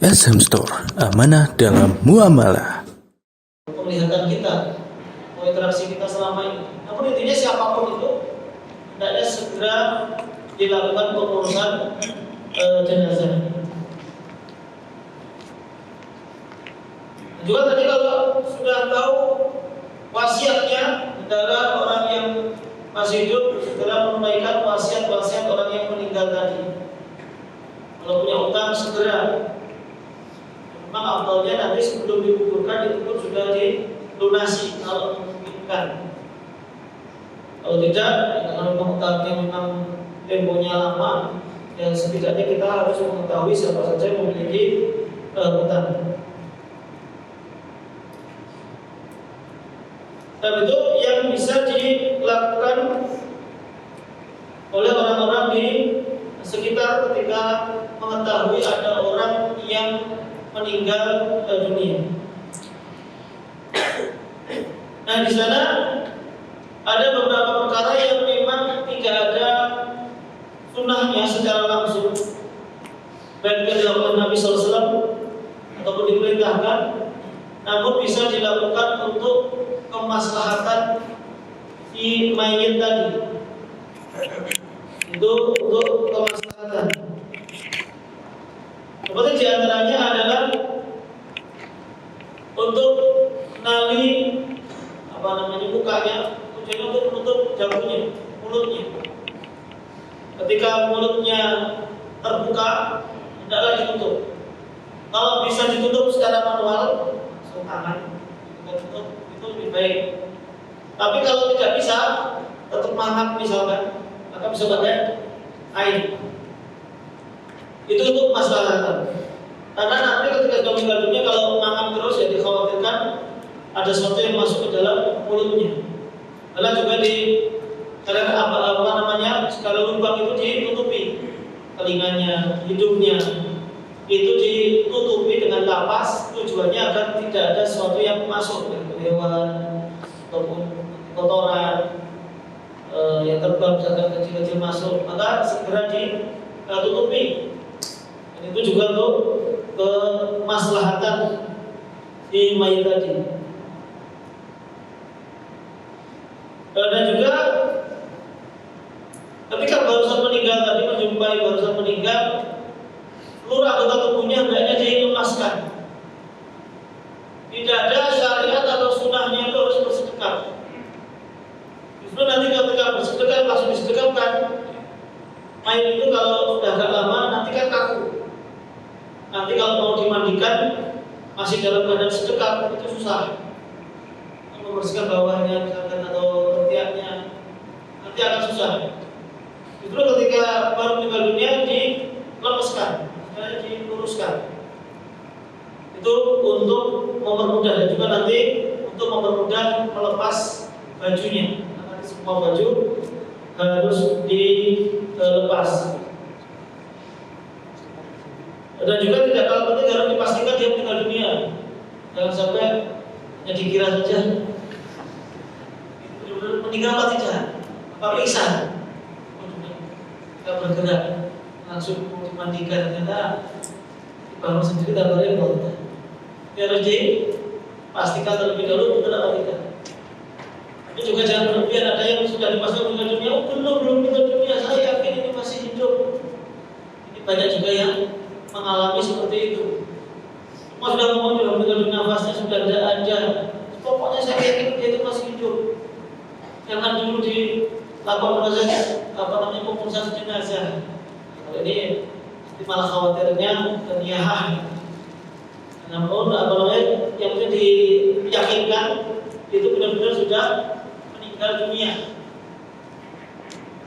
SM Store, amanah dalam muamalah. Penglihatan kita, interaksi kita selama ini. Namun intinya siapapun itu hendaknya segera dilakukan pengurusan jenazah. Juga tadi kalau sudah tahu wasiatnya adalah orang yang masih hidup segera menunaikan wasiat-wasiat orang yang meninggal tadi. Kalau punya utang segera. Memang afdalnya nanti sebelum dikuburkan itu pun sudah dilunasi kalau memungkinkan. Kalau tidak, kalau memang utangnya memang temponya lama, ya setidaknya kita harus mengetahui siapa saja yang memiliki utang. Dan itu yang bisa dilakukan oleh orang-orang di sekitar ketika mengetahui ada orang yang meninggal dunia. Nah, di sana ada beberapa perkara yang memang tidak ada sunnahnya secara langsung, baik dilakukan Nabi SAW ataupun diperintahkan, namun bisa dilakukan untuk kemaslahatan si mayit tadi. Itu untuk kemaslahatan. Seperti diantaranya adalah untuk nali mukanya, tujuannya untuk menutup jauhnya, mulutnya. Ketika mulutnya terbuka, hendaklah ditutup. Kalau bisa ditutup secara manual, langsung tangan kita tutup, itu lebih baik. Tapi kalau tidak bisa, tetap mangap misalkan, maka bisa pakai air. Itu untuk masalah. Karena nanti ketika sudah meninggal dunia, kalau mangap terus ya dikhawatirkan ada sesuatu yang masuk ke dalam mulutnya. Karena juga segala lubang itu ditutupi, telinganya, hidungnya, itu ditutupi dengan kapas. Tujuannya agar tidak ada sesuatu yang masuk dari hewan ataupun kotoran yang terbang misalkan kecil-kecil masuk, maka segera ditutupi. Dan itu juga untuk kemaslahatan si mayit tadi. Dan juga ketika barusan meninggal tadi, menjumpai barusan meninggal, seluruh anggota tubuhnya hendaknya dilemaskan. Tidak ada syariat atau sunnahnya itu harus bersedekap. Justru nanti ketika bersedekap langsung disedekapkan, mayit itu kalau sudah agak lama nanti kan kaku. Nanti kalau mau dimandikan masih dalam keadaan sedekap itu susah. Membersihkan bawahnya misalkan atau ketiaknya nanti akan susah. Justru ketika baru meninggal dunia dilepaskan, diluruskan. Itu untuk mempermudah dan juga nanti untuk mempermudah melepas bajunya. Karena semua baju harus dilepas. Dan juga tidak kalah penting harus dipastikan dia meninggal dunia. Jangan sampai hanya dikira saja meninggal apa tidak, apa pingsan, tidak bergerak, langsung dimandikan, ternyata bangun sendiri tak repot. Harus dipastikan terlebih dahulu benar apa tidak. Tapi juga jangan berlebihan. Ada yang sudah dipastikan meninggal dunia, belum meninggal dunia, saya yakin ini masih hidup. Ini banyak juga yang mengalami seperti itu. Semua sudah ngomong juga meninggal dunia, nafasnya sudah tidak ada. Pokoknya saya yakin dia itu masih hidup. Jangan dulu dilakukan proses pengurusan jenazah. Kalau ini malah khawatirnya keniahan. Namun yang itu diyakinkan itu benar-benar sudah meninggal dunia.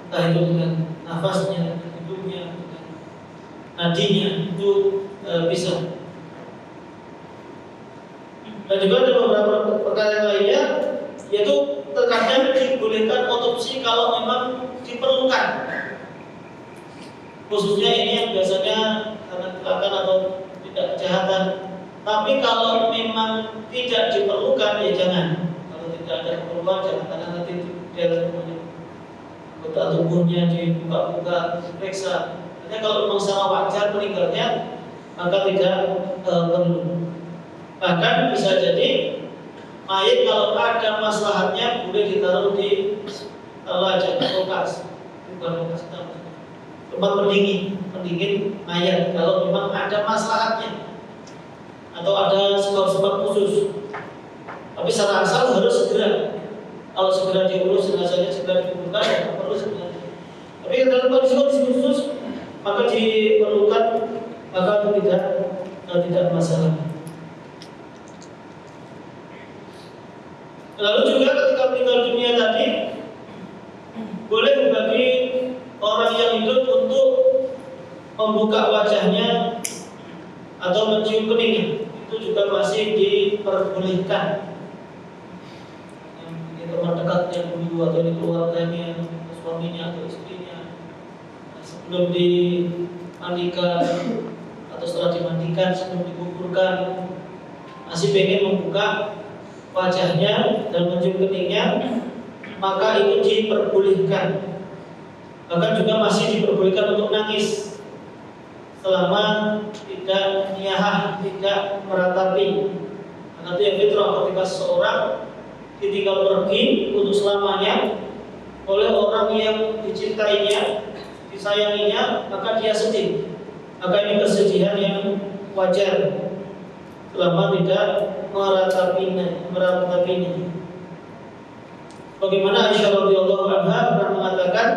Entah itu dengan nafasnya, dengan hidungnya, dengan nadinya itu bisa. Dan juga ada beberapa perkara lainnya, yaitu terkadang dibolehkan otopsi kalau memang diperlukan. Khususnya ini yang biasanya karena kecelakaan atau tidak kejahatan. Tapi kalau memang tidak diperlukan ya jangan. Kalau tidak ada keperluan jangan, karena nanti dia anggota tubuhnya dibuka-buka, diperiksa. Artinya kalau memang secara wajar meninggalnya, maka tidak perlu. Bahkan bisa jadi mayit kalau ada maslahatnya boleh ditaruh di telaga kulkas, bukan kulkas, tempat pendingin mayat kalau memang ada maslahatnya atau ada sebab-sebab khusus. Tapi secara asal harus segera. Kalau segera diurus jenazahnya segera dikuburkan, ya perlu segera. Tapi dalam kondisi khusus maka diperlukan, maka itu tidak masalah. Lalu juga ketika meninggal dunia tadi boleh bagi orang yang hidup untuk membuka wajahnya atau mencium keningnya, itu juga masih diperbolehkan. Yang teman dekatnya dulu atau di keluarganya, suaminya atau istrinya, sebelum dimandikan atau setelah dimandikan, sebelum dikuburkan, masih pengen membuka wajahnya dan mencium keningnya, maka itu diperbolehkan. Bahkan juga masih diperbolehkan untuk nangis selama tidak niyahah, tidak meratapi. Karena itu yang fitrah, ketika seseorang ditinggal pergi untuk selamanya oleh orang yang dicintainya, disayanginya, maka dia sedih. Maka ini kesedihan yang wajar selama tidak meratapinya. Bagaimana Aisyah radhiyallahu anha pernah mengatakan,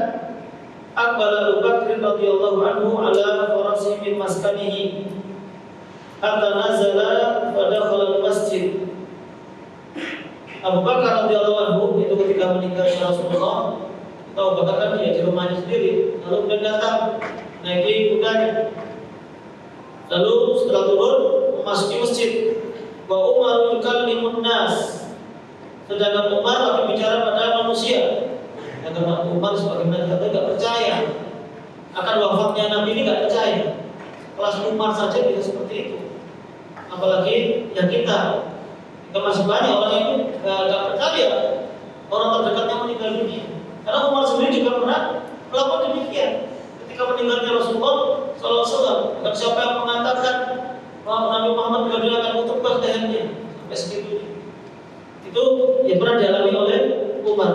Aqbala Abu Bakr radhiyallahu anhu ala farasi min maskanihi hatta nazala fa dakhala al-masjid. Abu Bakar radhiyallahu anhu itu ketika meninggalnya Rasulullah, Abu Bakar kan dia di rumahnya sendiri, lalu kemudian datang naiki kudanya, lalu setelah turun memasuki masjid. Wa Umar yukallimun nas, sedangkan Umar akan bicara pada manusia. Karena Umar sebagaimana kata tidak percaya akan wafatnya Nabi ini, tidak percaya. Kelas Umar saja bisa seperti itu, apalagi yang kita masih banyak orang yang tidak percaya orang terdekatnya meninggal dunia. Karena Umar sendiri juga pernah melakukan demikian ketika meninggalnya Rasulullah SAW. Dan siapa yang mengatakan bahwa Nabi Muhammad meninggal dunia akan kutubah lehernya sampai segitunya, itu yang pernah dialami oleh Umar.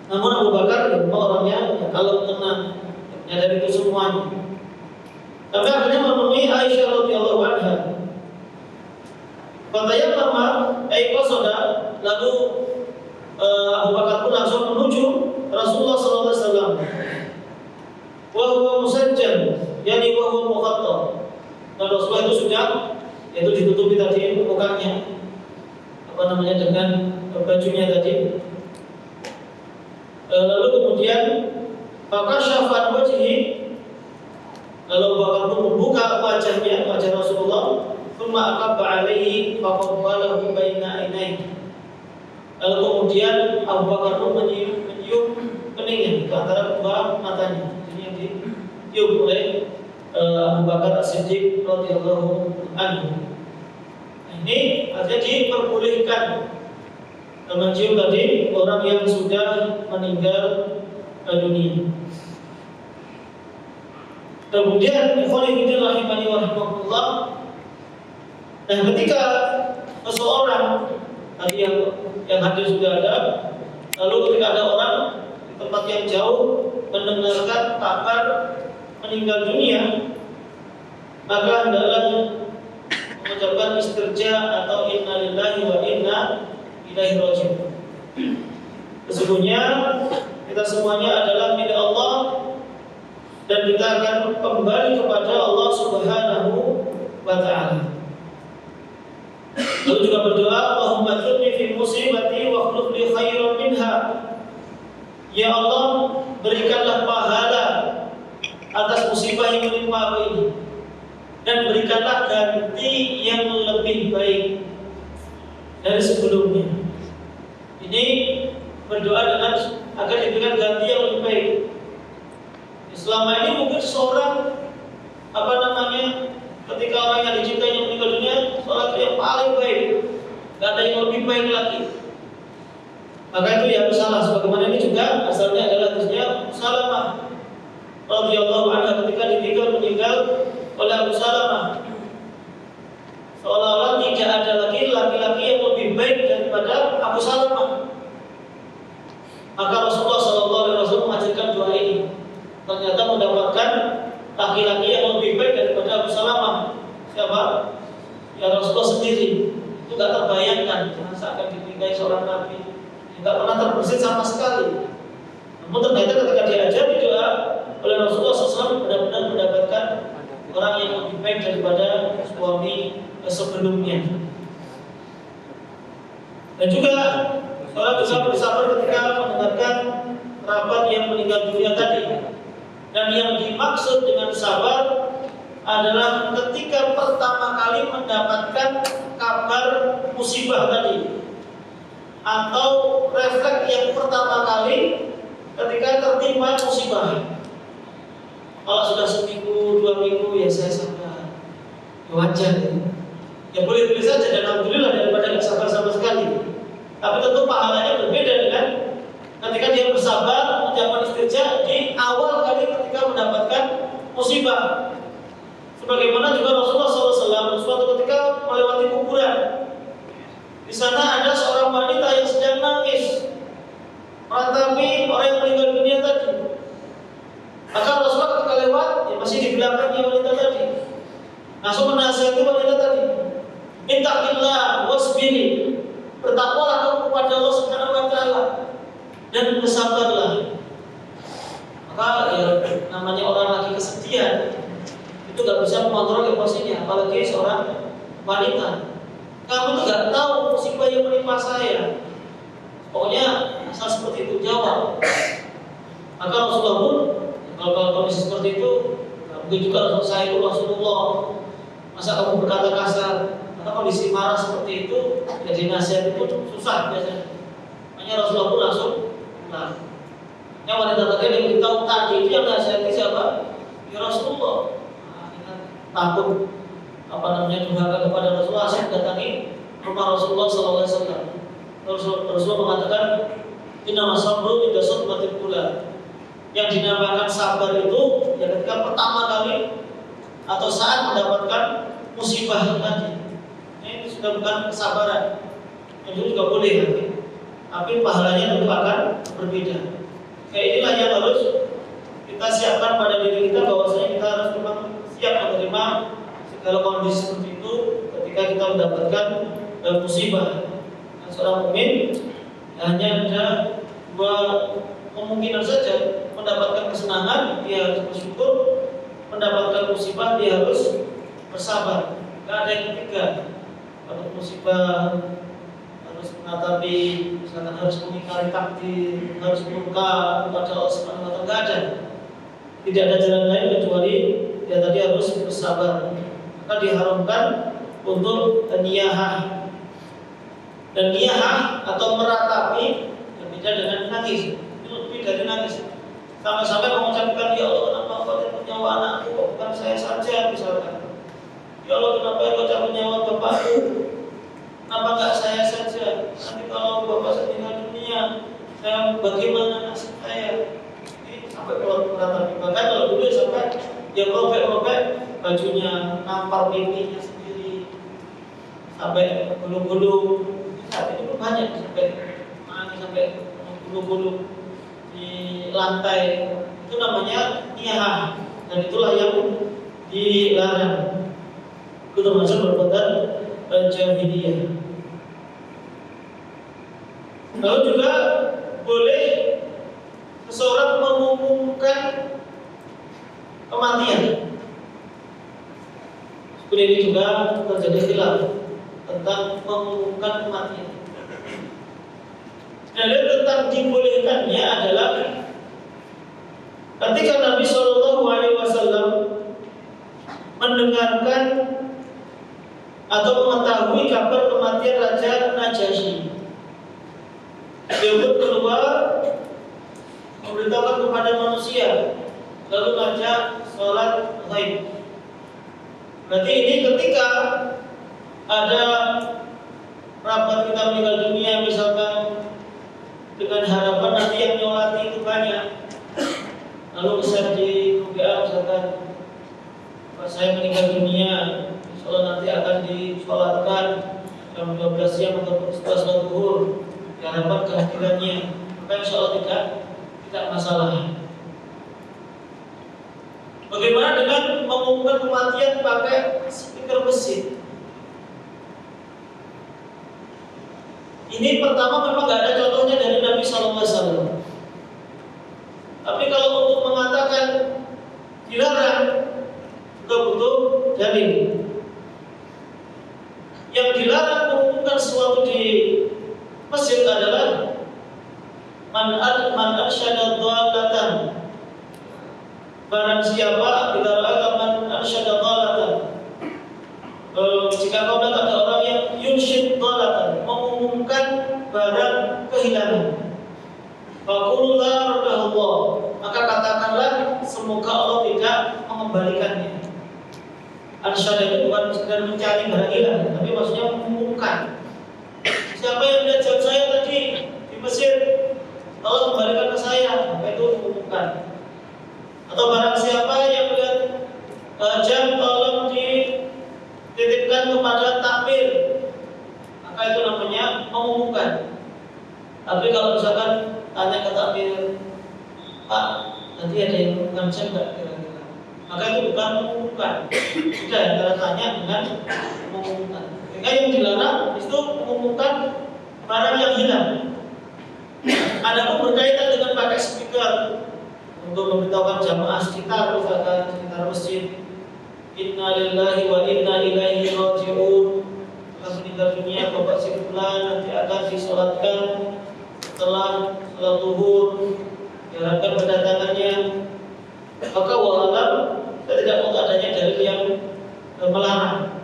Namun Abu Bakar orangnya kalau tenang, dari itu semuanya. Tapi akhirnya menemui Aisyah radhiyallahu anha. Fatayat lama qasada, lalu Abu Bakar pun langsung menuju Rasulullah sallallahu alaihi wasallam. Wa huwa musajjal, yani wa huwa mughatta. Dan Rasulullah itu sudah ditutupi tadi mukanya, dengan bajunya tadi. Lalu kemudian maka syafan wajhi, lalu Abu Bakar pun membuka wajahnya, wajah Rasulullah. Thumma aqabba alaihi faqabbalahu baina ainaihi. Lalu kemudian Abu Bakar pun menyium keningnya di antara kedua matanya. Ini yang ditiup oleh Abu Bakar As-Siddiq radhiyallahu anhu. Ini artinya diperbolehkan mencium tadi orang yang sudah meninggal dunia. Kemudian ikhwan fillah rahimani wa rahimakumullah, dan ketika seseorang tadi yang hadir sudah ada, lalu ketika ada orang di tempat yang jauh mendengarkan kabar meninggal dunia, maka hendaklah mengucapkan istirja atau inna lillahi wa inna ilaihi raji'un. Sesungguhnya kita semuanya adalah milik Allah dan kita akan kembali kepada Allah Subhanahu wa taala. Lalu juga berdoa, Allahumma ajurni fi musibati wa akhlif li khairan minha. Ya Allah, berikanlah pahala atas musibah yang menimpa aku ini, dan berikanlah ganti yang lebih baik dari sebelumnya. Ini berdoa dengan agar diberikan ganti yang lebih baik. Selama ini mungkin seorang ketika orang yang dicintai yang meninggal dunia, seorang yang paling baik, tidak ada yang lebih baik lagi. Maka itu yang salah. Sebagaimana ini juga asalnya adalah hadisnya Salamah radhiyallahu anha ketika ditinggal meninggal oleh Abu Salamah. Maka Rasulullah SAW mengajarkan doa ini. Ternyata mendapatkan laki-laki yang lebih baik daripada Abu Salamah. Siapa? Ya Rasulullah sendiri. Itu gak terbayangkan masa akan dinikahi seorang Nabi. Gak pernah terbersit sama sekali. Namun ternyata ketika diajari doa oleh Rasulullah SAW, benar-benar mendapatkan orang yang lebih baik daripada suami sebelumnya. Dan juga orang bisa bersabar ketika mendengarkan kerabat yang meninggal dunia tadi. Dan yang dimaksud dengan sabar adalah ketika pertama kali mendapatkan kabar musibah tadi, atau refleks yang pertama kali ketika tertimpa musibah. Kalau sudah seminggu, 2 minggu, ya saya sabar, ya wajar ya. Ya boleh-boleh saja, dan alhamdulillah daripada nggak sabar sama sekali. Tapi tentu pahalanya berbeda dengan ketika dia bersabar menjalankan istirja di awal kali ketika mendapatkan musibah. Sebagaimana juga Rasulullah SAW suatu ketika melewati kuburan. Di sana ada seorang wanita yang sedang nangis meratapi orang yang meninggal dunia tadi. Maka Rasulullah ketika lewat, ya masih di belakangnya wanita tadi, langsung menasihati wanita tadi, "Ittaqillah wasbiri." Bertakwalah kamu kepada Allah Subhanahu wa taala dan bersabarlah. Maka ya namanya orang lagi kesedihan itu gak bisa mengontrol emosinya, apalagi seorang wanita. Kamu tuh gak tahu musibah yang menimpa saya. Pokoknya asal seperti itu jawab. Maka Rasulullah pun kalau kondisi seperti itu, mungkin juga saya itu Rasulullah. Masa kamu berkata kasar? Atau kondisi marah seperti itu, jadi nasihat itu susah biasanya. Makanya Rasulullah pun langsung, yang wanita tadi yang beritahu tadi itu yang nasihati siapa? Ya Rasulullah. Takut durhaka kepada Rasulullah, saya datangi rumah Rasulullah SAW. Rasulullah mengatakan, "Inna masabru inda sudmatil ula." Yang dinamakan sabar itu ya ketika pertama kali atau saat mendapatkan musibah tadi. Ini sudah bukan kesabaran. Itu juga boleh, tapi pahalanya tentu akan berbeda. Kayak inilah yang harus kita siapkan pada diri kita, bahwasanya kita harus memang siap menerima segala kondisi seperti itu ketika kita mendapatkan musibah. Dan seorang mukmin hanya ada 2 kemungkinan saja: mendapatkan kesenangan, dia harus bersyukur; mendapatkan musibah, dia harus bersabar. Tidak ada yang ketiga. Kalau musibah harus menghadapi, misalkan harus mengingkari takdir, harus murka kepada Allah Subhanahu wa taala, tidak ada. Tidak ada jalan lain kecuali dia tadi harus bersabar. Maka diharamkan untuk niyahah. Dan niyahah atau meratapi berbeda dengan nangis. Itu lebih dari nangis. Sampai-sampai mengucapkan, "Ya Allah, kenapa Engkau cabut nyawa anakku, bukan saya saja," misalkan. "Ya Allah, kenapa Engkau cabut nyawa bapakku, kenapa enggak saya saja? Nanti kalau bapak meninggal dunia, saya bagaimana nasib saya?" Ini sampai keluar meratapi. Bahkan kalau dulu sampai dia robek-robek bajunya, nampar pipinya sendiri, sampai gulung-gulung. Saat itu banyak sampai gulung-gulung di lantai. Itu namanya niyah, dan itulah yang dilarang. Itu termasuk perbuatan jahiliyah. Lalu juga boleh seseorang mengumumkan kematian. Seperti ini juga terjadi khilaf tentang mengumumkan kematian. Dalil tentang dibolehkannya adalah ketika Nabi SAW mendengarkan atau mengetahui kabar kematian Raja Najasyi. Dia pun keluar memberitahukan kepada manusia, lalu baca sholat ghaib. Berarti ini ketika ada kerabat kita meninggal dunia, misalkan dengan harapan nanti yang nyolati itu banyak, lalu bisa di WA misalkan, "Pak, saya meninggal dunia, insya Allah nanti akan disolatkan jam 12 siang atau 11 zuhur, diharapkan kehadirannya." maka insya Allah tidak masalah. Bagaimana dengan mengumumkan kematian pakai speaker mesin? Ini pertama memang gak ada contohnya dari Nabi SAW. Tapi kalau untuk mengatakan dilarang, juga butuh dalil. Yang dilarang mengumumkan sesuatu di masjid adalah man arsyada dhalatan. Barang siapa dilarang man arsyada dhalatan. Jika kau melihat ada orang yang yunsyid dhalatan, mengumumkan barang kehilangan, faqul la radahullah, maka katakanlah semoga Allah tidak mengembalikannya. Arsyada itu bukan sekedar mencari barang hilang, tapi maksudnya mengumumkan. Siapa yang melihat jam saya tadi di masjid, tolong kembalikan ke saya, maka itu mengumumkan. Atau barang siapa yang melihat jam, tolong dititipkan kepada takmir, maka itu namanya mengumumkan. Tapi kalau misalkan tanya ke takmir, Pak, nanti ada yang mengumumkan jam nggak kira-kira, maka itu bukan mengumumkan. Sudah antara tanya dengan mengumumkan. Sehingga yang dilarang itu mengumumkan barang yang hilang. Adapun berkaitan dengan pakai speaker untuk memberitahukan jamaah sekitar, misalkan sekitar masjid, Inna lillahi wa inna ilaihi raji'un, telah meninggal dunia Bapak si fulan, nanti akan disolatkan setelah salat zuhur, diharapkan kedatangannya. Maka walau saya tidak mau adanya dalil yang melarang.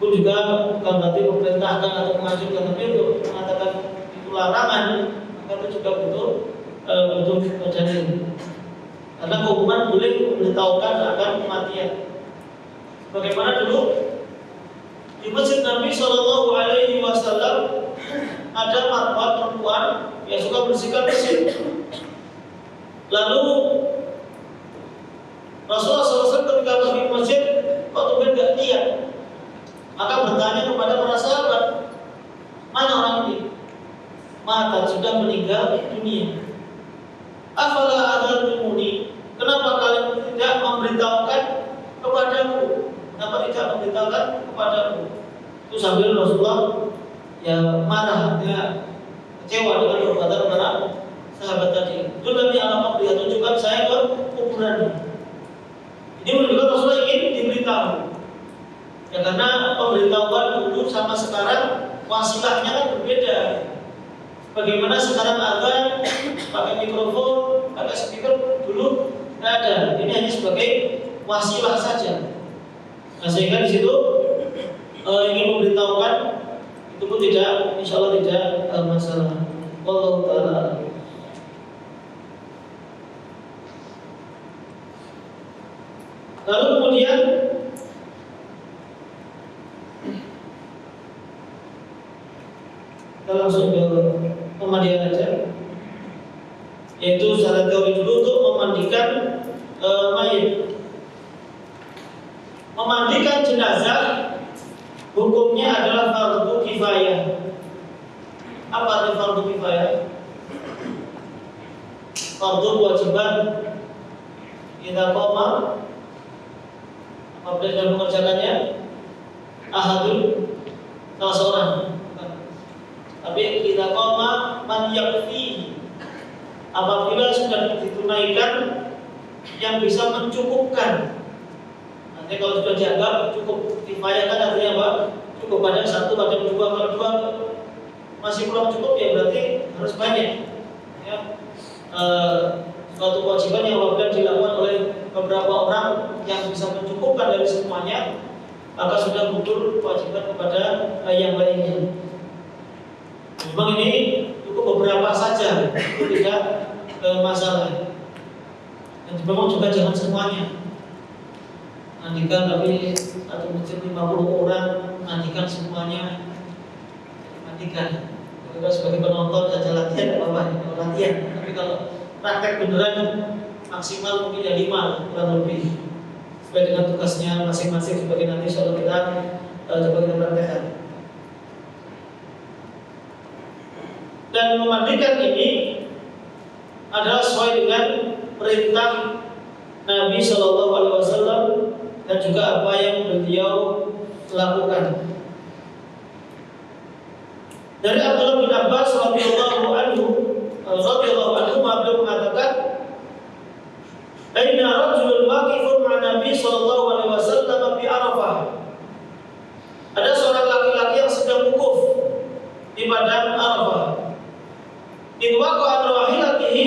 Pun juga bukan berarti memerintahkan atau mengajukan, tapi untuk mengatakan itu larangan, maka itu juga butuh dalil. Karena keumuman boleh memberitahukan akan kematian. Bagaimana dulu di masjid Nabi Shallallahu Alaihi Wasallam ada marwah perempuan yang suka bersihkan masjid. Lalu Rasulullah SAW ketika pergi ke masjid, kok tumben gak lihat? Maka bertanya kepada para sahabat, mana orang ini? Mata sudah meninggal dunia. Afala adzantumuni? Kenapa kalian tidak memberitahukan kepadaku? Kenapa tidak memberitahukan kepadaku? Itu sambil Rasulullah ya marah, ya kecewa dengan perbuatan para sahabat tadi. Itu Nabi alamat dia tunjukkan saya ke kuburan. Ini menunjukkan Rasulullah ingin diberitahu. Ya karena pemberitahuan dulu sama sekarang wasilahnya kan berbeda. Bagaimana sekarang azan pakai mikrofon, pakai speaker, dulu tidak ada. Ini hanya sebagai wasilah saja. Nah, sehingga di situ ingin memberitahukan itu pun tidak, insya Allah tidak masalah. Wallahu ta'ala. Lalu kemudian kita langsung ke pemandian aja, yaitu secara teori dulu untuk memandikan mayit. Memandikan jenazah hukumnya adalah fardu kifayah. Apa arti fardu kifayah? Fardu kewajiban. Kita qoma apabila dalam mengerjakannya ahadun, salah seorang. Tapi kita qoma man yakfi, apabila sudah ditunaikan yang bisa mencukupkan. Nanti kalau sudah dianggap cukup kifayah kan artinya apa? Cukup pada satu, pada dua, kalau dua masih kurang cukup ya berarti harus banyak. Ya. Suatu kewajiban yang apabila dilakukan oleh beberapa orang yang bisa mencukupkan dari semuanya, maka sudah gugur kewajiban kepada yang lainnya. Memang ini cukup beberapa saja, itu tidak masalah. Dan memang juga jangan semuanya. Mandikan tapi satu masjid 50 orang, mandikan semuanya, mandikan. Kalau sebagai penonton saja latihan apa-apa, latihan. Tapi kalau praktek beneran maksimal mungkin ya 5 kurang lebih. Sesuai dengan tugasnya masing-masing sebagai nanti insya Allah kita coba kita praktekkan. dan memandikan ini adalah sesuai dengan perintah Nabi Shallallahu Alaihi Wasallam dan juga apa yang beliau lakukan. Dari Abdullah bin Abbas radhiyallahu anhu beliau mengatakan, "Aina rajulun waqifun ma'a Nabi Shallallahu Alaihi Wasallam fi Arafah." Ada seorang laki-laki yang sedang wukuf di padang Arafah. In waqa'a rahilatihi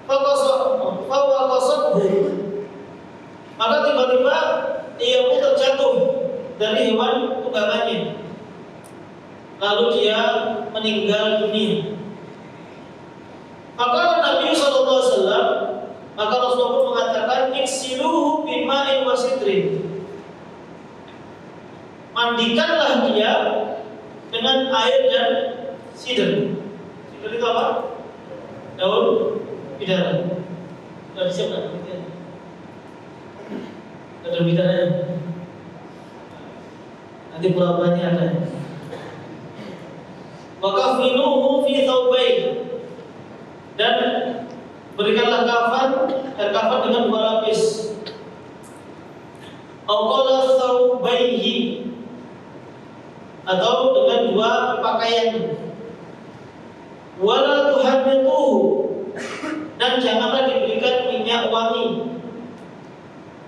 faqasathu. Maka tiba-tiba ia pun terjatuh dari hewan tunggangannya. Lalu dia meninggal dunia. Maka Nabi SAW, maka Rasulullah pun mengatakan, "Iksiluhu bima'in wa sidrin." Mandikanlah dia dengan air dan sidr. Sidr itu apa? Daun bidara. Sudah siap nggak? Daun bidara. Nanti pura-puranya ada. Wa kafinuhu fi thawbayn, dan berikanlah kafan dengan 2 lapis. Au qala thawbayhi, atau dengan 2 pakaian. Wala tuhannituhu, dan janganlah diberikan minyak wangi.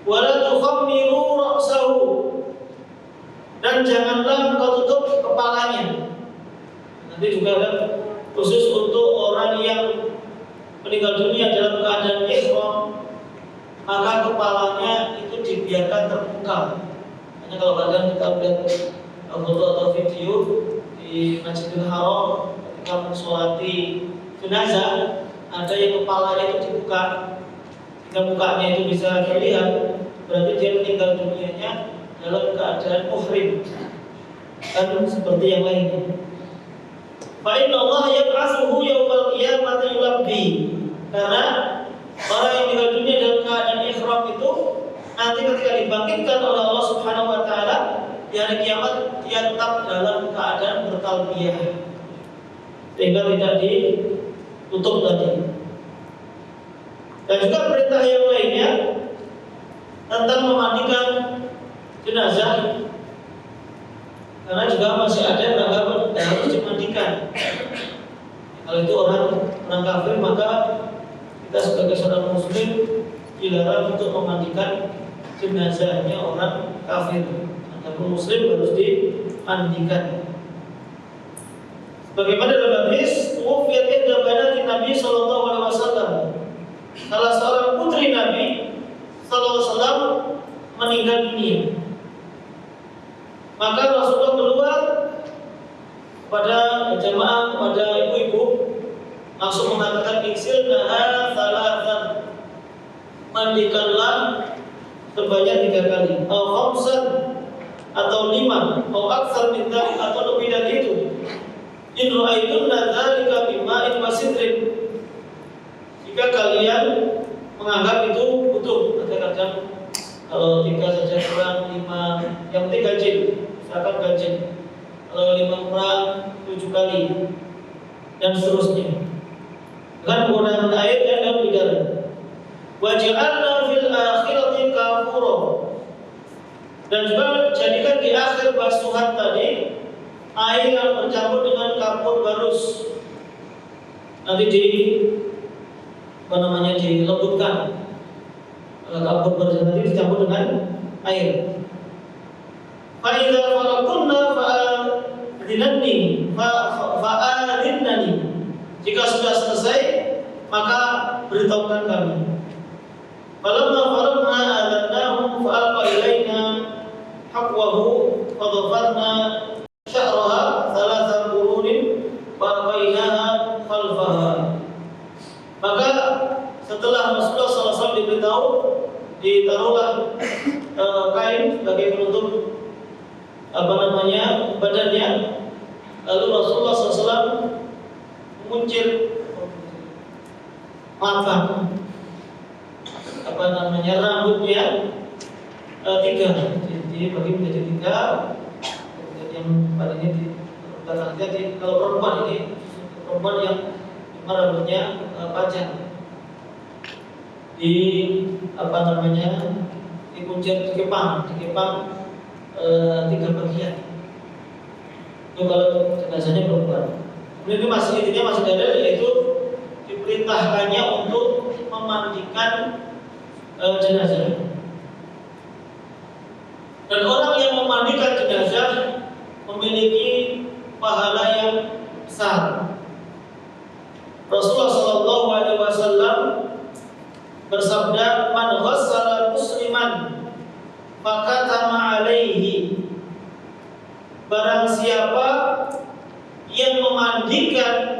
Wala tukhammiru ra'sahu, dan janganlah engkau tutup kepalanya. Nanti juga ada khusus untuk orang yang meninggal dunia dalam keadaan ihram, maka kepalanya itu dibiarkan terbuka. Hanya kalau kadang kita lihat foto atau video di Masjidil Haram ketika mensolati jenazah, ada yang kepalanya itu dibuka, jika mukanya itu bisa dilihat, berarti dia meninggal dunianya dalam keadaan muhrim, kan seperti yang lainnya. Fa inna Allah yab'atsuhu yaumal qiyamati yulabbi, karena orang yang meninggal dunia dalam keadaan ihram itu nanti ketika dibangkitkan oleh Allah Subhanahu wa taala di hari kiamat, dia tetap dalam keadaan bertalbiyah sehingga tidak ditutup tadi. Dan juga perintah yang lainnya tentang memandikan jenazah, karena juga masih ada yang beranggapan harus dimandikan. Kalau itu orang kafir, maka kita sebagai seorang muslim dilarang untuk memandikan jenazahnya orang kafir. Adapun muslim harus dimandikan. Bagaimana dalam hadis, "Tuwfiyat ihda banati Nabi sallallahu alaihi wasallam." Salah seorang putri Nabi sallallahu alaihi wasallam meninggal dunia. Maka Rasulullah keluar pada jamaah, kepada ibu-ibu, langsung mengatakan, "Iksilnaha thalathan." Mandikanlah sebanyak 3 kali, atau khamsan, atau 5, atau aksar min dzalik, atau lebih dari itu. In ra'aitunna dzalika bima'in wa sidrin. Jika kalian menganggap itu butuh, kadang-kadang kalau 3 saja kurang, 5, yang penting ganjil, misalkan ganjil. Kalau 5 kurang, 7 kali, dan seterusnya. Dengan penggunaan air dan daun bidara. Waj'alna fil akhirati kafura, dan juga jadikan di akhir basuhan tadi air yang bercampur dengan kapur barus. Nanti dilembutkan. Kapur barus nanti dicampur dengan air. Fa idza farakunna fa'adhinni fa'adhinnani. Jika sudah selesai, maka beritahukan kami. Falamma faragna adannahum fa'alqa ilaina haqwahu fadhafarna sya'raha thalatha qurunin fa'abainaha khalfaha. Maka setelah Rasulullah SAW diberitahu, ditaruhlah kain sebagai penutup badannya. Lalu Rasulullah SAW menguncir mata rambutnya 3, dibagi menjadi 3. Kemudian yang paling ini di belakang, jadi kalau perempuan ini perempuan yang rambutnya panjang, di dikuncir, dikepang 3 bagian. Itu kalau jenazahnya perempuan. Kemudian intinya masih ada, yaitu diperintahkannya untuk memandikan jenazah. Dan orang yang memandikan jenazah memiliki pahala yang besar. Rasulullah SAW bersabda, "Man ghassala musliman fakatama alaihi." Barang siapa yang memandikan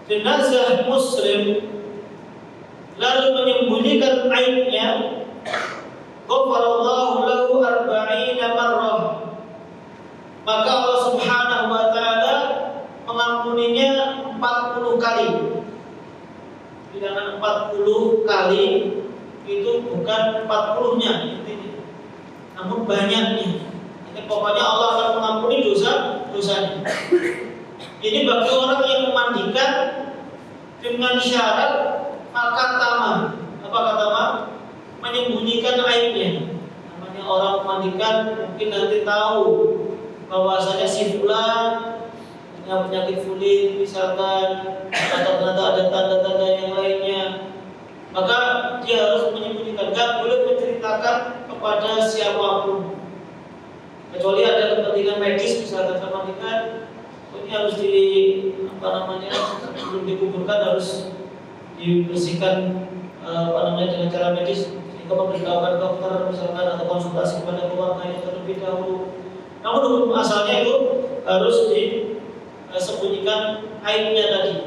jenazah muslim lalu menyembunyikan aibnya, ghafarallahu lahu 40 marrah, maka Allah Subhanahu wa taala mengampuninya 40 kali. Dengan 40 kali itu bukan 40-nya intinya, namun banyaknya. Ini pokoknya Allah akan mengampuni dosanya. Ini bagi orang yang memandikan dengan syarat fakatama. Apa katama? Menyembunyikan aibnya. Namanya orang memandikan mungkin nanti tahu bahwasanya si fulan punya penyakit kulit misalkan, atau ternyata ada tanda-tanda yang lainnya, maka dia harus menyembunyikan, tidak boleh menceritakan kepada siapapun, kecuali ada kepentingan medis misalkan memandikan, ini harus sebelum dikuburkan harus dibersihkan dengan cara medis, sehingga memberitahukan dokter misalkan atau konsultasi kepada keluarganya terlebih dahulu. Namun hukum asalnya itu harus disembunyikan aibnya tadi.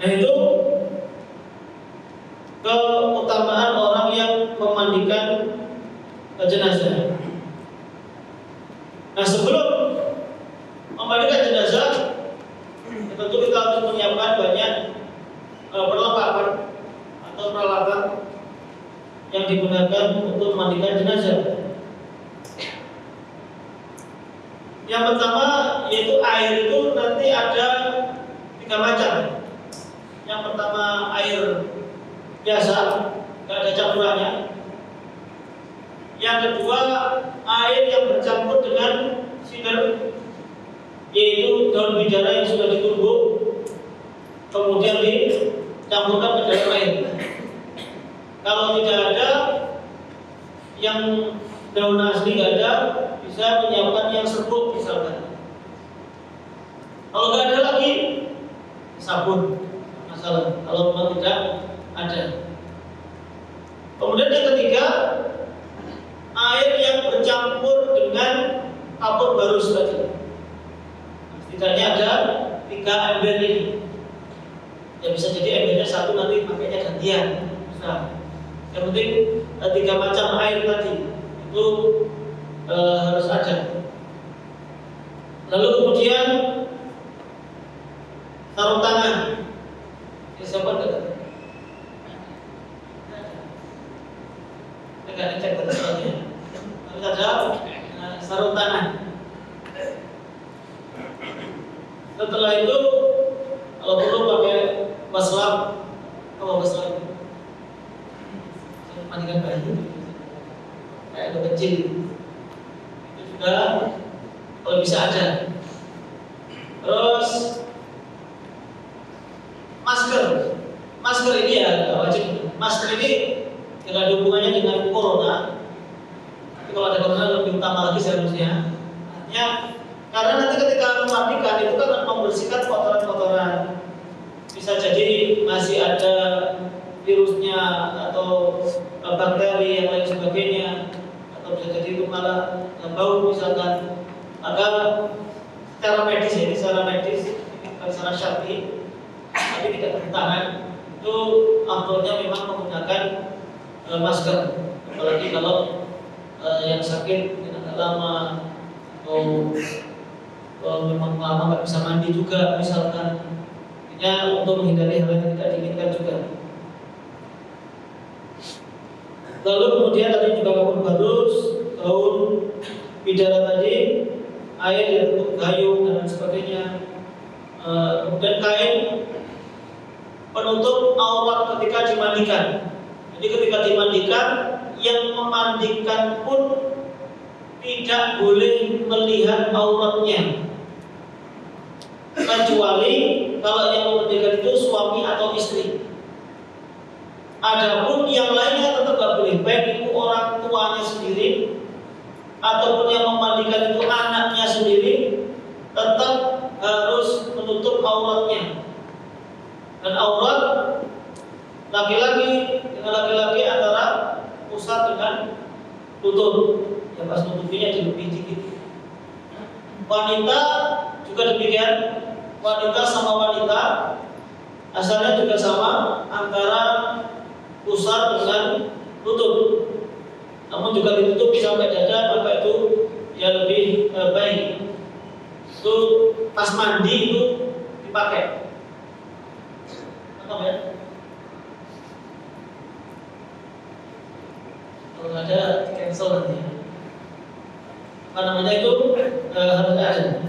Nah, itu keutamaan orang yang memandikan jenazah. Nah, sebelum memandikan jenazah, tentu kita harus menyiapkan banyak perlengkapan atau peralatan yang digunakan untuk memandikan jenazah. Yang pertama yaitu air itu nanti ada 3 macam. Yang pertama air biasa, tidak ada campurannya. Yang kedua air yang bercampur dengan sinar, yaitu daun bidara yang sudah ditumbuk kemudian dicampurkan ke dalam air. Kalau tidak ada yang daun asli, tidak ada, bisa menyiapkan yang serbuk misalkan. Kalau nggak ada lagi sabun, masalah. Kalau memang tidak ada. Kemudian yang ketiga, air yang bercampur dengan kapur barus tadi. Setidaknya ada 3 ember ini. Ya bisa jadi embernya 1 nanti pakainya gantian. Bisa. Yang penting 3 macam air tadi itu harus ada. Lalu kemudian sarung tangan. Siapa enggak? Enggak cek tadi. Harus ada sarung tangan. Setelah itu kalau perlu pakai waslam. Kalau waslam mandikan bayi kayak anak kecil itu juga kalau bisa ada. Terus masker ini ya wajib. Masker ini tidak ada hubungannya dengan corona, tapi kalau ada corona lebih utama lagi seharusnya. Artinya karena nanti ketika memandikan itu kan membersihkan kotoran-kotoran, bisa jadi masih ada virusnya atau bakteri yang lain sebagainya, atau bisa jadi itu malah bau misalkan. Maka secara medis ini, secara syar'i, tapi tidak bertahan, itu afdolnya memang menggunakan masker. Apalagi kalau yang sakit agak lama atau memang lama nggak bisa mandi juga misalkan, untuk menghindari hal yang tidak diinginkan juga. Lalu kemudian tadi juga kapur barus, daun bidara tadi, air yang untuk gayung dan sebagainya, kemudian kain penutup aurat ketika dimandikan. Jadi ketika dimandikan, yang memandikan pun tidak boleh melihat auratnya, kecuali kalau yang memandikan itu suami atau istri. Adapun yang lainnya tetap tidak boleh, baik itu orang tuanya sendiri ataupun yang memandikan itu anaknya sendiri, tetap harus menutup auratnya. Dan aurat laki-laki dengan laki-laki antara pusat dengan lutut, yang pas nutupinya lebih dikit. Wanita juga demikian, wanita sama wanita asalnya juga sama antara pusat dengan lutut, namun juga ditutup sampai dada, maka itu ya lebih baik. Itu pas mandi itu dipakai. Apa ya? Kalau ada cancel nanti. Apa namanya itu harus ada.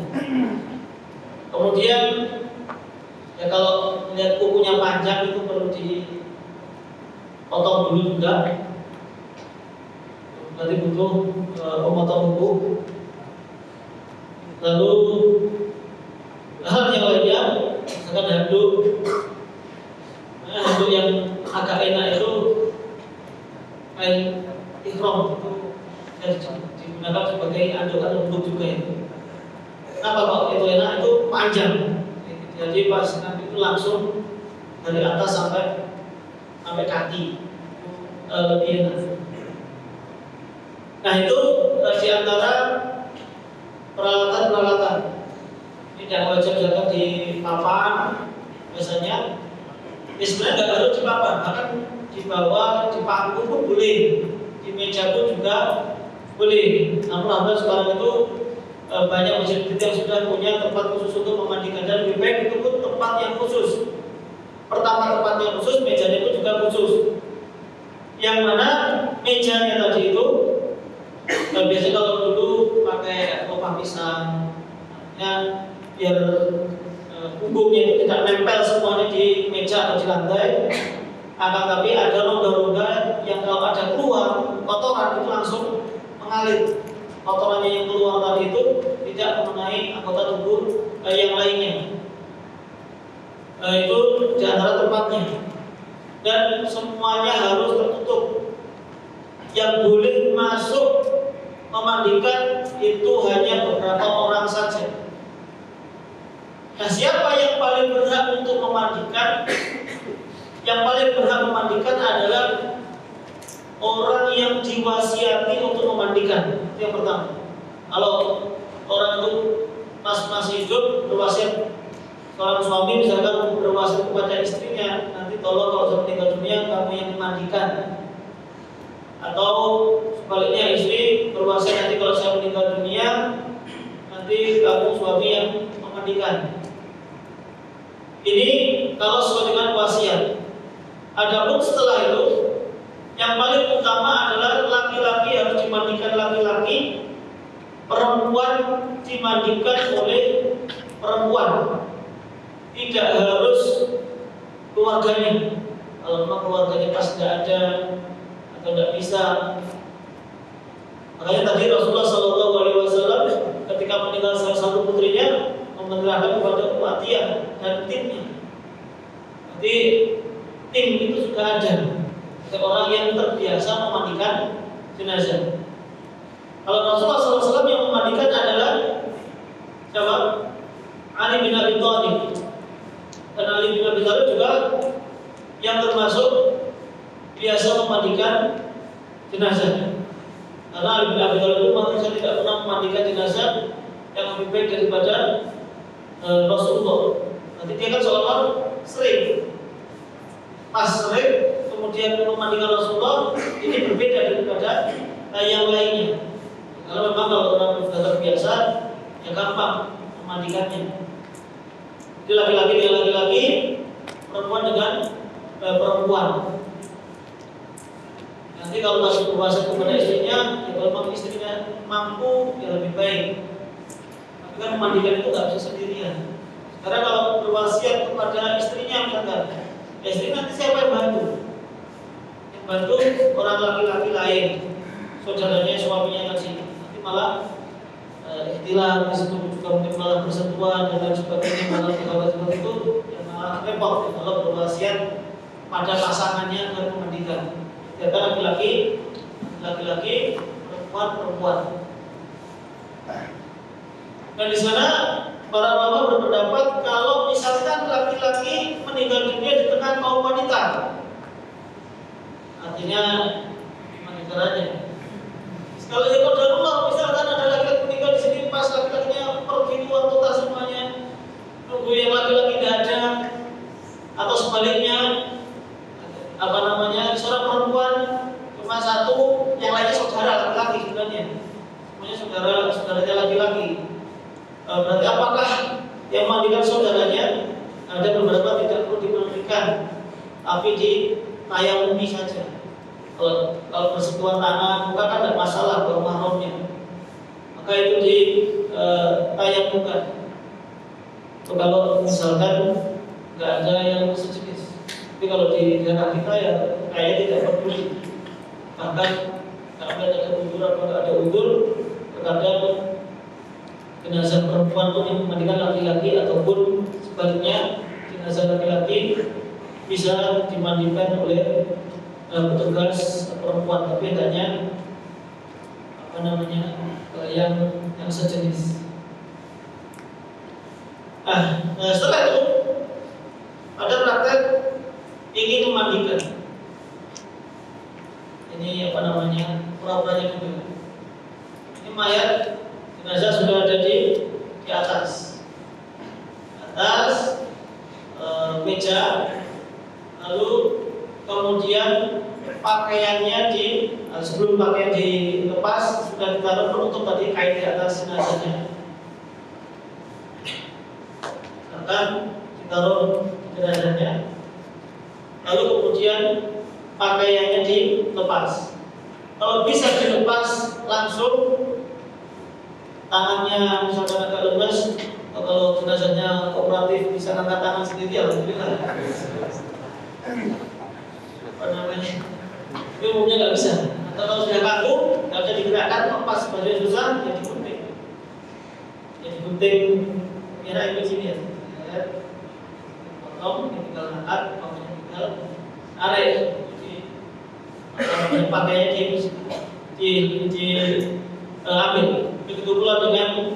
Kemudian ya kalau melihat kukunya panjang itu perlu dipotong dulu juga. Nanti butuh pemotong kuku. Lalu hal yang lainnya, misalkan handuk yang agak enak itu kain ikhram itu digunakan sebagai andukan lembut juga itu. Kenapa kok itu enak? Itu panjang, jadi pas nanti itu langsung dari atas sampai kaki, lebih enak. Nah itu di antara peralatan-peralatan. Tidak wajib zakat di papan biasanya. Ya sebenarnya nggak harus di papan, bahkan di bawah, di panggung pun boleh, di meja pun juga boleh. Namun alhamdulillah sekarang itu banyak masjid yang sudah punya tempat khusus untuk memandikan, dan lebih baik itu pun tempat yang khusus. Pertama tempat yang khusus, mejanya pun juga khusus. Yang mana mejanya tadi itu biasanya kalau dulu pakai lubang pisang, ya biar punggungnya itu tidak nempel semuanya di meja atau di lantai. Akan tapi ada rongga-rongga yang kalau ada keluar kotoran itu langsung mengalir. Kotorannya yang keluar tadi itu tidak mengenai anggota tubuh yang lainnya. Itu di antara tempatnya. Dan semuanya harus tertutup. Yang boleh masuk memandikan itu hanya beberapa orang saja. Nah, siapa yang paling berhak untuk memandikan? Yang paling berhak memandikan adalah orang yang diwasiati untuk memandikan. Itu yang pertama. Kalau orang itu masih hidup berwasiat, seorang suami misalkan berwasiat kepada istrinya, nanti tolong kalau sudah meninggal dunia kamu yang memandikan. Atau sebaliknya istri berwasiat, nanti kalau saya meninggal dunia nanti kamu suami yang memandikan. Ini kalau sesuai dengan wasiat. Adapun setelah itu, yang paling utama adalah laki-laki harus dimandikan laki-laki, perempuan dimandikan oleh perempuan. Tidak harus keluarganya. Kalau memang keluarganya pas tidak ada atau tidak bisa. Makanya tadi Rasulullah SAW ketika meninggal salah satu putrinya memerintahkan kepada Umayyah dan timnya. Nanti tim itu sudah ada orang yang terbiasa memandikan jenazah. Kalau Rasulullah SAW yang memandikan adalah siapa? Ali bin Abi Thalib. Dan Ali bin Abi Thalib juga yang termasuk biasa memandikan jenazah. Karena Ali bin Abi Thalib itu manusia tidak pernah memandikan jenazah yang lebih baik daripada Rasulullah. Nanti dia kan seolah sering, pas sering kemudian memandikan Rasulullah, ini berbeda daripada yang lainnya. Kalau memang kalau orang sudah terbiasa, ya gampang memandikannya. Jadi laki-laki dengan laki-laki, perempuan dengan perempuan. Nanti kalau masih berpuasa kepada istrinya, ya kalau memang istrinya mampu, ya lebih baik. Tapi kan memandikan itu nggak bisa sendirian. Karena kalau berwasiat kepada istrinya misalkan, istri nanti siapa yang bantu? Yang bantu orang laki-laki lain, saudaranya, suaminya tadi. Nanti malah ikhtilaf di situ, juga mungkin malah bersentuhan dan lain sebagainya, malah hal seperti itu yang malah repot kalau berwasiat pada pasangannya dan memandikan. Biarkan laki-laki, perempuan. Dan di sana para ulama berpendapat kalau misalkan laki-laki meninggal dunia di tengah kaum wanita, artinya menikahnya. Kalau itu darurat, misalkan ada laki-laki meninggal di sini pas laki-lakinya pergi keluar kota semuanya, nunggu yang laki-laki tidak ada, atau sebaliknya, seorang perempuan cuma satu, yang lainnya saudara laki-laki sebenarnya, semuanya saudaranya laki-laki. Berarti apakah yang memandikan saudaranya? Ada beberapa tidak perlu dimandikan, tapi ditayamumi saja. Kalau bersentuhan tangan, muka kan tidak masalah kalau mahramnya, maka itu ditayamumkan. Kalau misalkan nggak ada yang sejenis, tapi kalau di daerah kita ya kayak tidak peduli. Bahkan kalau ada udur atau nggak ada udur, terkadang jenazah perempuan pun yang memandikan laki-laki ataupun sebaliknya jenazah laki-laki bisa dimandikan oleh petugas perempuan, tapi hanya yang sejenis. Setelah itu ada praktek ingin memandikan. Ini pura-puranya dulu. Ini mayat jenazah sudah ada di atas meja, lalu kemudian pakaiannya sebelum pakaian dilepas sudah ditaruh penutup tadi kain di atas jenazahnya, akan ditaruh jenazahnya, lalu kemudian pakaiannya dilepas. Kalau bisa dilepas langsung, tangannya misalkan agak lemes, atau kalau jenazahnya kooperatif bisa angkat tangan sendiri, alhamdulillah. Tapi umumnya nggak bisa. Atau kalau sudah kaku, nggak bisa digerakkan, lepas bajunya susah, ya digunting. Kira ini sini ya. Potong, tinggal angkat, tinggal tarik. Pakaiannya ambil. Begitu pula dengan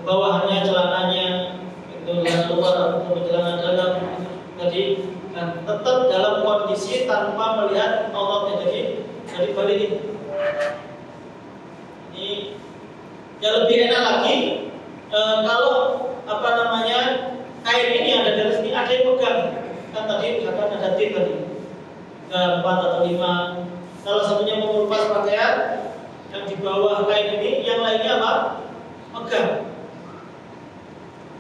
bawahannya, celananya, itu luar atau celana dalam tadi. Dan tetap dalam kondisi tanpa melihat auratnya, jadi balik ini yang lebih enak lagi kalau kain ini ada dari sini, ada yang pegang. Kan tadi misalkan ada tim tadi 4 atau 5, salah satunya mengupas pakaian yang di bawah kain ini, yang lainnya apa?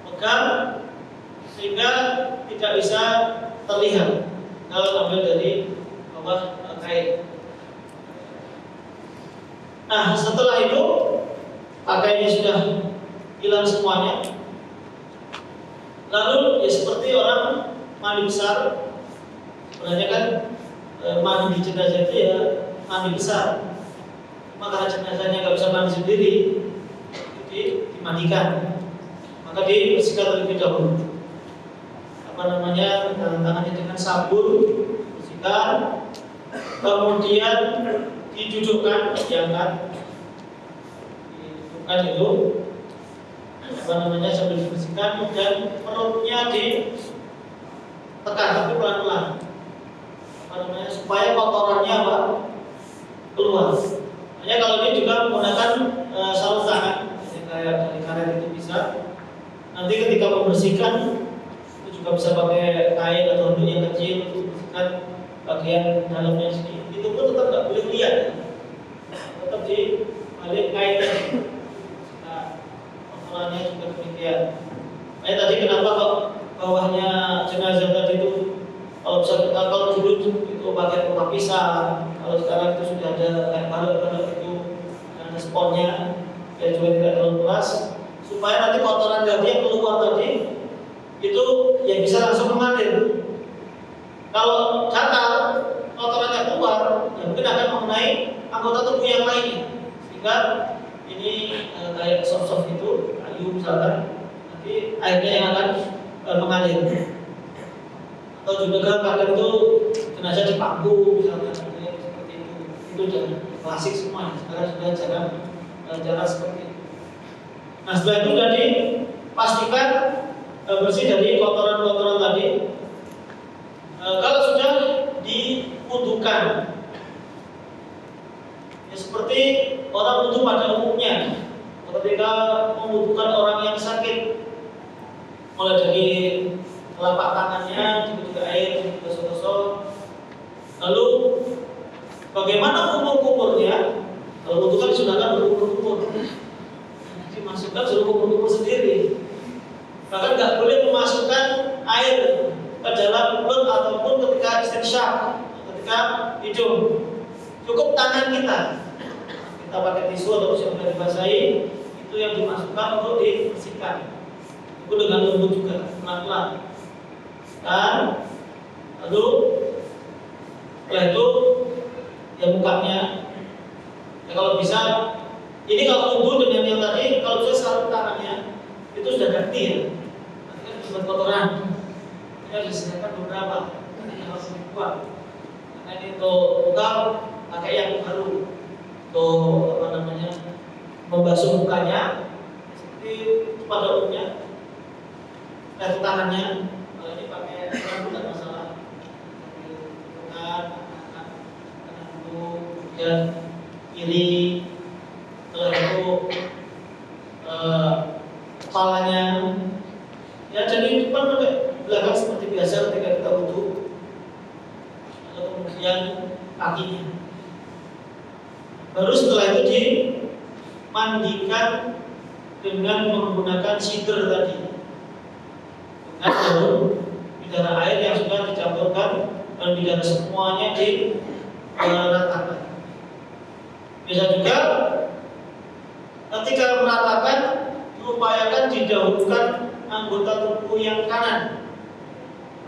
Pegang sehingga tidak bisa terlihat kalau ambil dari bawah kain. Setelah itu pakaiannya sudah hilang semuanya, lalu ya seperti orang mandi besar. Sebenarnya kan mandi jenazah itu ya mandi besar, maka jenazahnya nggak bisa mandi sendiri, dimandikan, maka dibersihkan terlebih dahulu. Tangannya dengan sabun, bersihkan, kemudian didudukkan, diangkat, itu sambil dibersihkan, dan perutnya ditekan tapi pelan-pelan, supaya kotorannya keluar. Hanya kalau ini juga menggunakan sarung tangan, kayak dari karet itu bisa. Nanti ketika membersihkan juga bisa pakai kain atau handuk yang kecil untuk bersihkan bagian dalamnya sini. Itu pun tetap nggak boleh lihat, tetap di balik kainnya. Kotorannya juga demikian. Tadi kenapa kok bawahnya jenazah tadi itu kalau dulu itu pakai kotak pisah, kalau sekarang itu sudah ada kayak balok itu, ada sponnya, dan juga tidak terlalu keras, supaya nanti kotoran tadi yang keluar tadi itu ya bisa langsung mengalir. Kalau datar, kotorannya keluar, ya mungkin akan mengenai anggota tubuh yang lainnya, sehingga ini kayak soft itu, kayu misalkan, nanti airnya yang akan mengalir. Atau juga kadang itu jenazah di pangku misalkan, seperti itu jangan klasik semua. Sekarang sudah jarang seperti itu. Nah setelah itu tadi pastikan bersih dari kotoran-kotoran tadi. Kalau sudah diwudukan, ya seperti orang wudu pada umumnya, ketika membutuhkan orang yang sakit, mulai dari telapak tangannya juga air digosok-gosok. Lalu bagaimana kumur-kumurnya? Kalau wudu kan disunahkan berkumur-kumur, dimasukkan suruh kumur-kumur sendiri. Bahkan nggak boleh memasukkan air ke dalam mulut ataupun ketika istinsyak, ketika hidung. Cukup tangan kita pakai tisu atau yang sudah dibasahi, itu yang dimasukkan untuk dibersihkan. Itu dengan lembut juga, pelan-pelan. Dan lalu setelah itu ya mukanya. Ya, kalau bisa, ini kalau wudu dengan yang tadi, kalau bisa sarung tangannya itu sudah ganti ya. Nanti kan cuma kotoran. Ini disediakan beberapa yang harus dibuang. Karena ini untuk buka pakai yang baru, untuk membasuh mukanya seperti pada umumnya. Nah, tangannya kalau ini pakai sabun tidak masalah. Tangan dulu, kemudian kiri, setelah itu kepalanya. Ya jadi depan pakai belakang seperti biasa ketika kita wudu. Lalu kemudian kakinya. Baru setelah itu dimandikan dengan menggunakan sider tadi, dengan daun bidara air yang sudah dicampurkan dan bidara semuanya diratakan. Bisa juga ketika meratakan diupayakan didahulukan anggota tubuh yang kanan.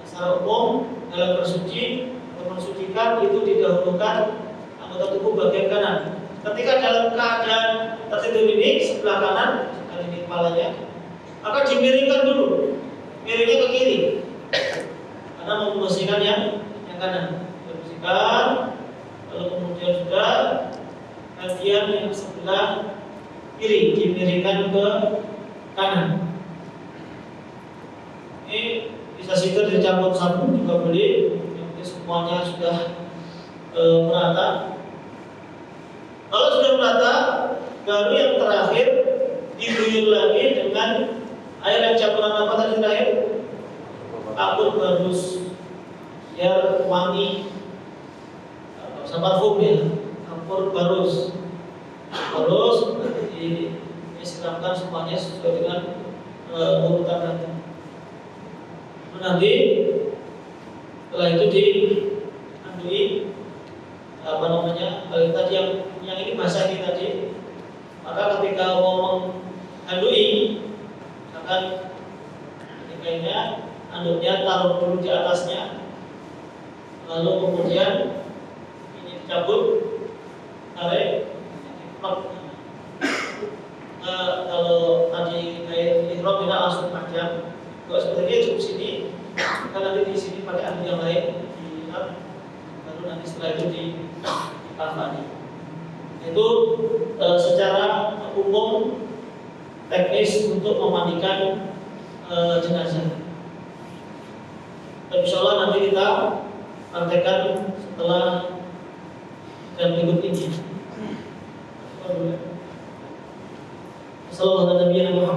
Secara umum dalam bersuci atau mensucikan itu didahulukan anggota tubuh bagian kanan. Ketika dalam keadaan tertidur ini sebelah kanan, sebelah ini kepalanya, maka dimiringkan dulu, miringnya ke kiri, karena membersihkan yang kanan. Dibersihkan, lalu kemudian juga bagian yang sebelah kiri dimiringkan ke kanan. Ini bisa sitir dicampur sabun juga boleh. Yang semuanya sudah merata. Kalau sudah merata, baru yang terakhir diguyur lagi dengan air yang campuran apa tadi terakhir? Kapur barus, biar wangi. Sama parfum ya, kapur barus. Terus disiramkan semuanya sesuai dengan urutan tadi. Nanti setelah itu diandui kalau tadi yang ini basah ini tadi, maka ketika mau mengandui akan ketikanya anduknya taruh dulu di atasnya, lalu kemudian ini dicabut, tarik, kalau tadi kayak ihram kita langsung panjang. Kalau seperti cukup sini, kita nanti di sini pakai anduk yang lain, baru nanti setelah itu dikafani. Itu secara umum teknis untuk memandikan jenazah. Dan insyaallah nanti kita praktekkan setelah dan berikut ini. Assalamualaikum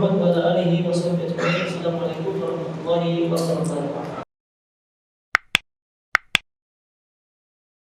warahmatullahi wabarakatuh.